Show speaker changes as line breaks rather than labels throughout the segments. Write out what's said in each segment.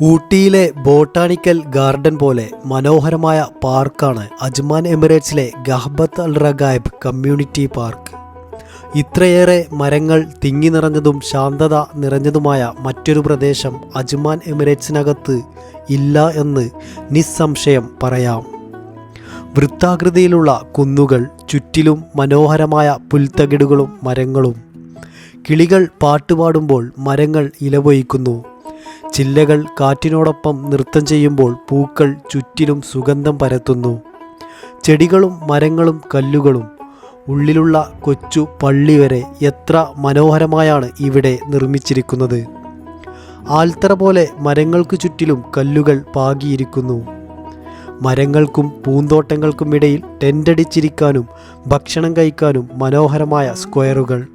ഊട്ടിയിലെ botanical garden പോലെ മനോഹരമായ പാർക്കാണ് അജ്മാൻ എമിറേറ്റ്സിലെ ഗഹബത്ത് അൽ റഗായിബ് കമ്മ്യൂണിറ്റി പാർക്ക്. ഇത്രയേറെ മരങ്ങൾ തിങ്ങി നിറഞ്ഞതും ശാന്തത നിറഞ്ഞതുമായ മറ്റൊരു പ്രദേശം അജ്മാൻ എമിറേറ്റ്സിനകത്ത് ഇല്ല എന്ന് നിസ്സംശയം പറയാം. വൃത്താകൃതിയിലുള്ള കുന്നുകൾ, ചുറ്റിലും മനോഹരമായ പുൽത്തകിടുകളും മരങ്ങളും. കിളികൾ പാട്ടുപാടുമ്പോൾ മരങ്ങൾ ഇലപൊയ്ക്കുന്നു. ചില്ലകൾ കാറ്റിനോടൊപ്പം നൃത്തം ചെയ്യുമ്പോൾ പൂക്കൾ ചുറ്റിലും സുഗന്ധം പരത്തുന്നു. ചെടികളും മരങ്ങളും കല്ലുകളും, ഉള്ളിലുള്ള കൊച്ചു പള്ളി വരെ എത്ര മനോഹരമായാണ് ഇവിടെ നിർമ്മിച്ചിരിക്കുന്നത്. ആൽത്തറ പോലെ മരങ്ങൾക്ക് ചുറ്റിലും കല്ലുകൾ പാകിയിരിക്കുന്നു. മരങ്ങൾക്കും പൂന്തോട്ടങ്ങൾക്കും ഇടയിൽ ടെൻ്റടിച്ചിരിക്കാനും ഭക്ഷണം കഴിക്കാനും മനോഹരമായ സ്ക്വയറുകൾ,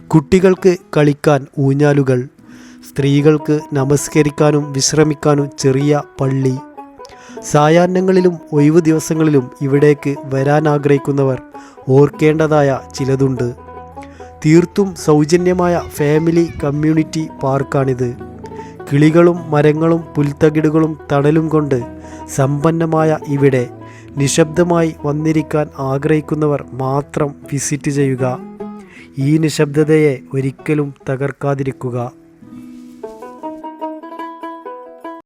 കുട്ടികൾക്ക് കളിക്കാൻ ഊഞ്ഞാലുകൾ, സ്ത്രീകൾക്ക് നമസ്കരിക്കാനും വിശ്രമിക്കാനും ചെറിയ പള്ളി. സായാഹ്നങ്ങളിലും ഒഴിവു ദിവസങ്ങളിലും ഇവിടേക്ക് വരാൻ ആഗ്രഹിക്കുന്നവർ ഓർക്കേണ്ടതായ ചിലതുണ്ട്. തീർത്തും സൗജന്യമായ ഫാമിലി കമ്മ്യൂണിറ്റി പാർക്കാണിത്. കിളികളും മരങ്ങളും പുൽത്തകിടുകളും തണലും കൊണ്ട് സമ്പന്നമായ ഇവിടെ നിശബ്ദമായി വന്നിരിക്കാൻ ആഗ്രഹിക്കുന്നവർ മാത്രം വിസിറ്റ് ചെയ്യുക. ഈ നിശബ്ദതയെ ഒരിക്കലും തകർക്കാതിരിക്കുക.